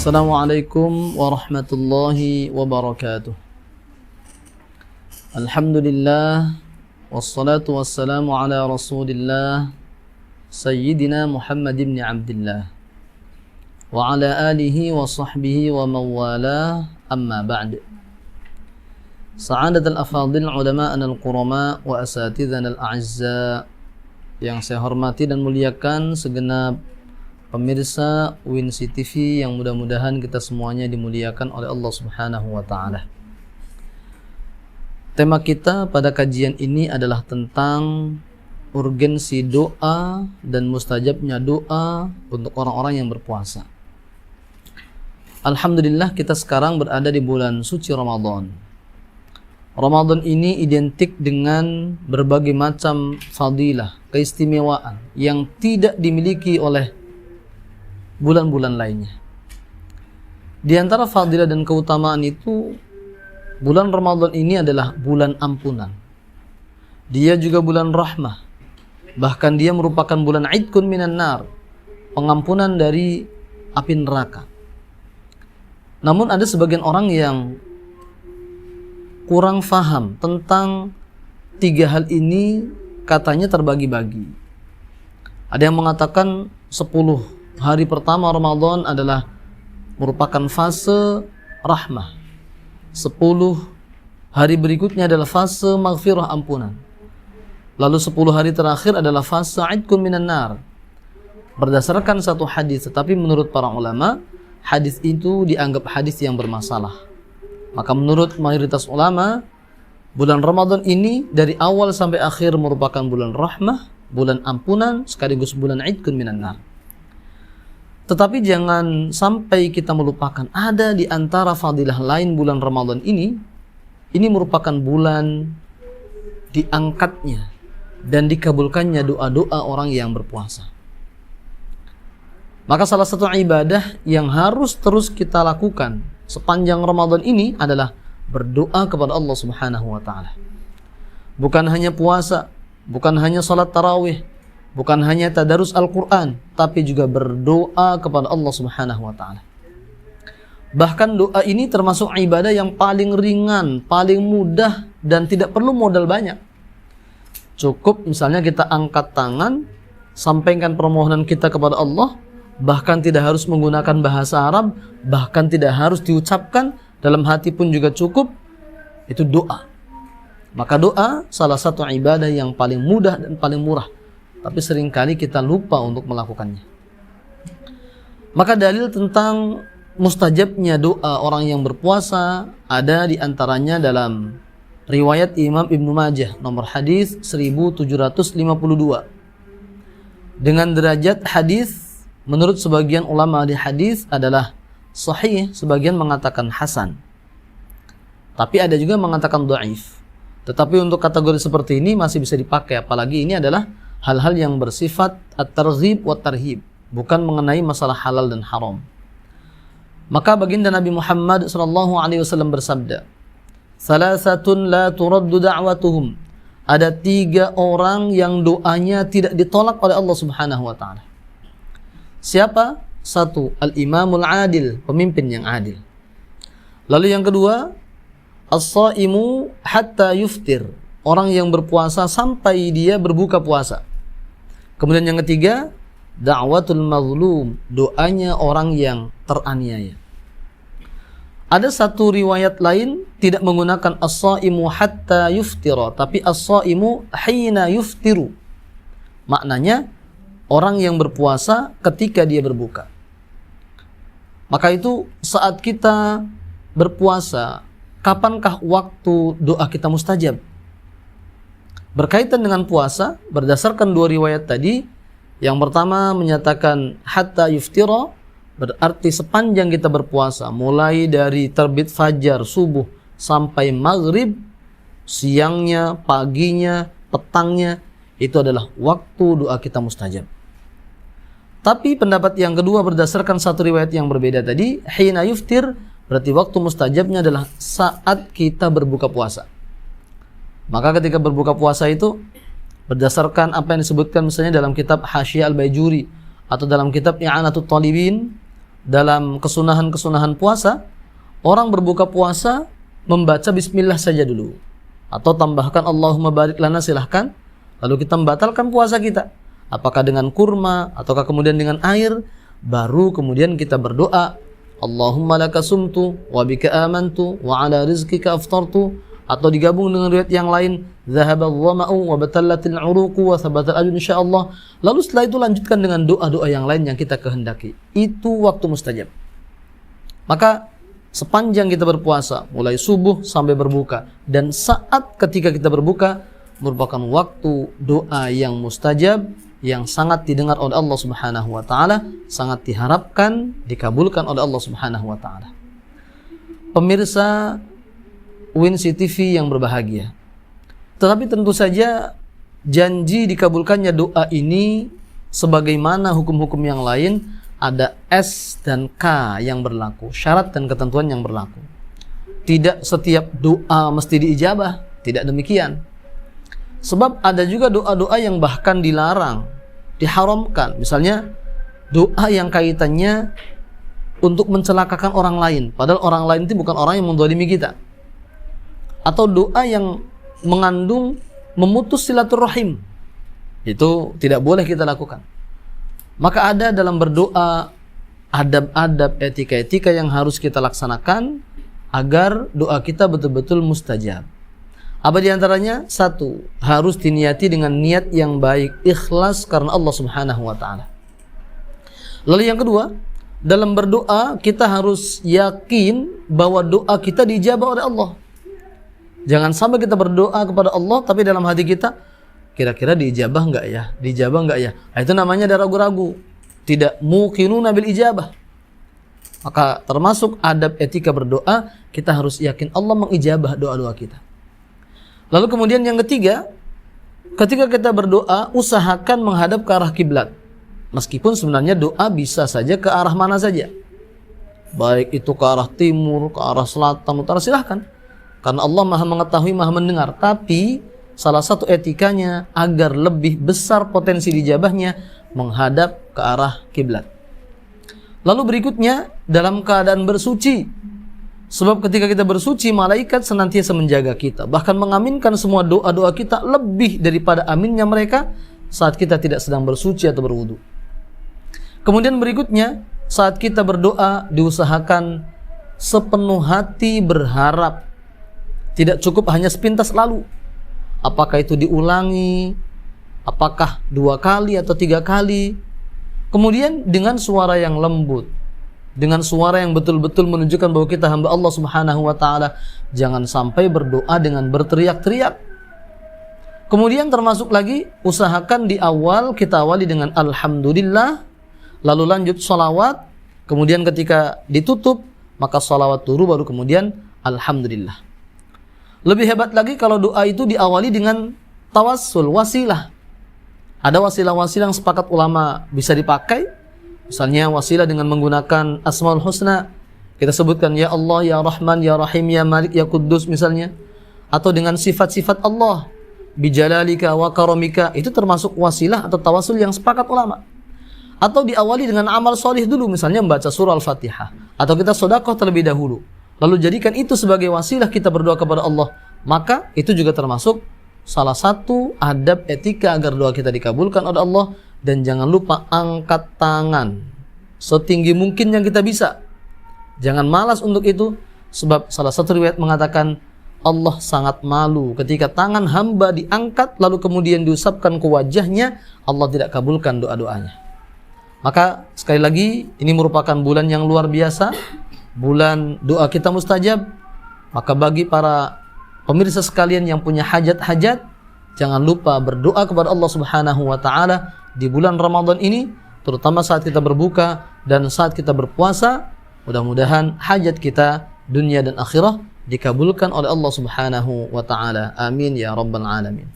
Assalamualaikum warahmatullahi wabarakatuh. Alhamdulillah wassalatu wassalamu ala Rasulillah Sayyidina Muhammad ibn Abdullah wa ala alihi wa sahbihi wa mawala, amma ba'd. Sa'adat al-afadil ulama'an al-qurama wa asatidhan al-a'izza, yang saya hormati dan muliakan segenap pemirsa WinSi TV yang mudah-mudahan kita semuanya dimuliakan oleh Allah Subhanahu wa taala. Tema kita pada kajian ini adalah tentang urgensi doa dan mustajabnya doa untuk orang-orang yang berpuasa. Alhamdulillah, kita sekarang berada di bulan suci Ramadan. Ramadan ini identik dengan berbagai macam fadilah, keistimewaan yang tidak dimiliki oleh bulan-bulan lainnya. Di antara fadilah dan keutamaan itu, bulan Ramadan ini adalah bulan ampunan. Dia juga bulan rahmah. Bahkan dia merupakan bulan idkun minan nar, pengampunan dari api neraka. Namun ada sebagian orang yang kurang faham tentang tiga hal ini, katanya terbagi-bagi. Ada yang mengatakan 10 hari pertama Ramadan adalah merupakan fase rahmah. 10 hari berikutnya adalah fase maghfirah, ampunan. Lalu 10 hari terakhir adalah fase idkun minan nar, berdasarkan satu hadis. Tetapi menurut para ulama, hadis itu dianggap hadis yang bermasalah. Maka menurut mayoritas ulama, bulan Ramadan ini dari awal sampai akhir merupakan bulan rahmah, bulan ampunan, sekaligus bulan idkun minan nar. Tetapi jangan sampai kita melupakan ada di antara fadilah lain bulan Ramadan ini merupakan bulan diangkatnya dan dikabulkannya doa-doa orang yang berpuasa. Maka salah satu ibadah yang harus terus kita lakukan sepanjang Ramadan ini adalah berdoa kepada Allah Subhanahu wa taala. Bukan hanya puasa, bukan hanya salat tarawih, bukan hanya tadarus Al-Quran, tapi juga berdoa kepada Allah Subhanahu wa ta'ala. Bahkan doa ini termasuk ibadah yang paling ringan, paling mudah, dan tidak perlu modal banyak. Cukup misalnya kita angkat tangan, sampaikan permohonan kita kepada Allah, bahkan tidak harus menggunakan bahasa Arab, bahkan tidak harus diucapkan, dalam hati pun juga cukup. Itu doa. Maka doa salah satu ibadah yang paling mudah dan paling murah, tapi seringkali kita lupa untuk melakukannya. Maka dalil tentang mustajabnya doa orang yang berpuasa ada di antaranya dalam riwayat Imam Ibnu Majah nomor hadis 1752. Dengan derajat hadis menurut sebagian ulama di hadis adalah sahih, sebagian mengatakan hasan. Tapi ada juga mengatakan dhaif. Tetapi untuk kategori seperti ini masih bisa dipakai, apalagi ini adalah hal-hal yang bersifat at-targhib wa tarhib, bukan mengenai masalah halal dan haram. Maka baginda Nabi Muhammad SAW bersabda, "Salasatun la turaddu da'watuhum." Ada 3 orang yang doanya tidak ditolak oleh Allah Subhanahu wa taala. Siapa? 1, al-imamul adil, pemimpin yang adil. Lalu yang kedua, as-shaimu hatta yuftir, orang yang berpuasa sampai dia berbuka puasa. Kemudian yang ketiga, da'watul mazlum, doanya orang yang teraniaya. Ada satu riwayat lain tidak menggunakan as-shaimu hatta yuftira, tapi as-shaimu hina yuftiru. Maknanya orang yang berpuasa ketika dia berbuka. Maka itu saat kita berpuasa, kapankah waktu doa kita mustajab? Berkaitan dengan puasa, berdasarkan 2 riwayat tadi, yang pertama menyatakan hatta yuftira, berarti sepanjang kita berpuasa, mulai dari terbit fajar, subuh, sampai maghrib, siangnya, paginya, petangnya, itu adalah waktu doa kita mustajab. Tapi pendapat yang kedua berdasarkan satu riwayat yang berbeda tadi, hina yuftir, berarti waktu mustajabnya adalah saat kita berbuka puasa. Maka ketika berbuka puasa itu berdasarkan apa yang disebutkan misalnya dalam kitab Hasyiyah Al-Baijuri atau dalam kitab I'anatul Talibin, dalam kesunahan-kesunahan puasa, orang berbuka puasa membaca bismillah saja dulu. Atau tambahkan Allahumma barik lana, silahkan. Lalu kita membatalkan puasa kita. Apakah dengan kurma, ataukah kemudian dengan air. Baru kemudian kita berdoa. Allahumma laka sumtu, wa bika amantu, wa ala rizkika aftartu. Atau digabung dengan riwayat yang lain. Zahabal dhama'u, wa batallatil uruqu, wa thabatal ajun insyaallah. Lalu setelah itu lanjutkan dengan doa-doa yang lain yang kita kehendaki. Itu waktu mustajab. Maka sepanjang kita berpuasa, mulai subuh sampai berbuka, dan saat ketika kita berbuka, merupakan waktu doa yang mustajab, yang sangat didengar oleh Allah Subhanahu wa Ta'ala, sangat diharapkan dikabulkan oleh Allah Subhanahu wa Ta'ala. Pemirsa Winsi TV yang berbahagia, tetapi tentu saja janji dikabulkannya doa ini, sebagaimana hukum-hukum yang lain, ada S dan K yang berlaku, syarat dan ketentuan yang berlaku. Tidak setiap doa mesti diijabah, tidak demikian. Sebab ada juga doa-doa yang bahkan dilarang, diharamkan. Misalnya doa yang kaitannya untuk mencelakakan orang lain, padahal orang lain itu bukan orang yang menzalimi kita. Atau doa yang mengandung memutus silaturahim, itu tidak boleh kita lakukan. Maka ada dalam berdoa adab-adab, etika-etika yang harus kita laksanakan agar doa kita betul-betul mustajab. Apa diantaranya? Satu, harus diniati dengan niat yang baik, ikhlas karena Allah Subhanahu wa Ta'ala. Lalu yang kedua, dalam berdoa kita harus yakin bahwa doa kita dijabah oleh Allah. Jangan sampai kita berdoa kepada Allah tapi dalam hati kita, kira-kira diijabah enggak ya? Diijabah enggak ya? Nah, itu namanya ada ragu-ragu. Tidak muqinuna bil ijabah. Maka termasuk adab etika berdoa, kita harus yakin Allah mengijabah doa-doa kita. Lalu kemudian yang ketiga, ketika kita berdoa, usahakan menghadap ke arah kiblat. Meskipun sebenarnya doa bisa saja ke arah mana saja. Baik itu ke arah timur, ke arah selatan, utara, silahkan. Karena Allah Maha mengetahui, Maha mendengar. Tapi salah satu etikanya agar lebih besar potensi dijabahnya, menghadap ke arah kiblat. Lalu berikutnya, dalam keadaan bersuci. Sebab ketika kita bersuci, malaikat senantiasa menjaga kita, bahkan mengaminkan semua doa-doa kita lebih daripada aminnya mereka saat kita tidak sedang bersuci atau berwudu. Kemudian berikutnya, saat kita berdoa diusahakan sepenuh hati berharap. Tidak cukup hanya sepintas lalu. Apakah itu diulangi? Apakah 2 kali atau 3 kali? Kemudian dengan suara yang lembut, dengan suara yang betul-betul menunjukkan bahwa kita hamba Allah Subhanahu wa Ta'ala. Jangan sampai berdoa dengan berteriak-teriak. Kemudian termasuk lagi, usahakan di awal kita awali dengan Alhamdulillah, lalu lanjut sholawat. Kemudian ketika ditutup, maka sholawat dulu, baru kemudian Alhamdulillah. Lebih hebat lagi kalau doa itu diawali dengan tawassul, wasilah. Ada wasilah-wasilah yang sepakat ulama bisa dipakai. Misalnya wasilah dengan menggunakan Asmaul Husna. Kita sebutkan ya Allah, ya Rahman, ya Rahim, ya Malik, ya Quddus misalnya. Atau dengan sifat-sifat Allah. Bijalalika wa karamika. Itu termasuk wasilah atau tawassul yang sepakat ulama. Atau diawali dengan amal solih dulu. Misalnya membaca surah Al-Fatihah. Atau kita sedekah terlebih dahulu. Lalu jadikan itu sebagai wasilah kita berdoa kepada Allah. Maka itu juga termasuk salah satu adab etika agar doa kita dikabulkan oleh Allah. Dan jangan lupa angkat tangan setinggi mungkin yang kita bisa. Jangan malas untuk itu. Sebab salah satu riwayat mengatakan Allah sangat malu ketika tangan hamba diangkat lalu kemudian diusapkan ke wajahnya, Allah tidak kabulkan doa-doanya. Maka sekali lagi, ini merupakan bulan yang luar biasa, bulan doa kita mustajab. Maka bagi para pemirsa sekalian yang punya hajat-hajat, jangan lupa berdoa kepada Allah Subhanahu wa Ta'ala di bulan Ramadan ini, terutama saat kita berbuka dan saat kita berpuasa. Mudah-mudahan hajat kita dunia dan akhirah dikabulkan oleh Allah Subhanahu wa Ta'ala. Amin ya rabbal alamin.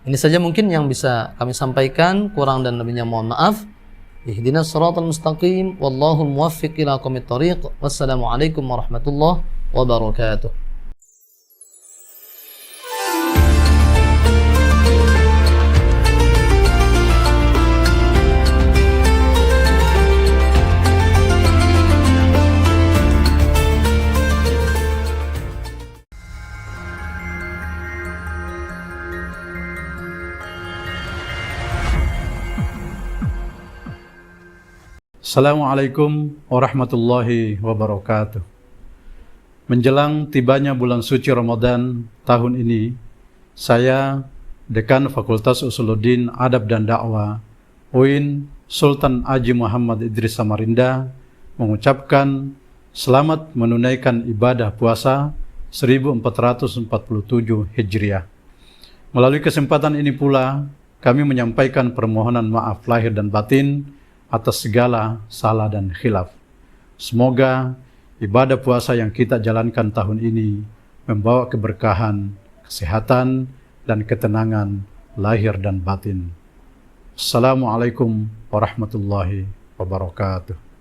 Ini saja mungkin yang bisa kami sampaikan, kurang dan lebihnya mohon maaf. Ihdinas siratal mustaqim, wallahu muwaffiq ila aqwamit thoriq. Wassalamualaikum warahmatullahi wabarakatuh. Assalamualaikum warahmatullahi wabarakatuh. Menjelang tibanya bulan suci Ramadan tahun ini, saya, Dekan Fakultas Usuluddin Adab dan Dakwah, UIN Sultan Haji Muhammad Idris Samarinda, mengucapkan selamat menunaikan ibadah puasa 1447 Hijriah. Melalui kesempatan ini pula, kami menyampaikan permohonan maaf lahir dan batin atas segala salah dan khilaf. Semoga ibadah puasa yang kita jalankan tahun ini membawa keberkahan, kesehatan, dan ketenangan lahir dan batin. Assalamualaikum warahmatullahi wabarakatuh.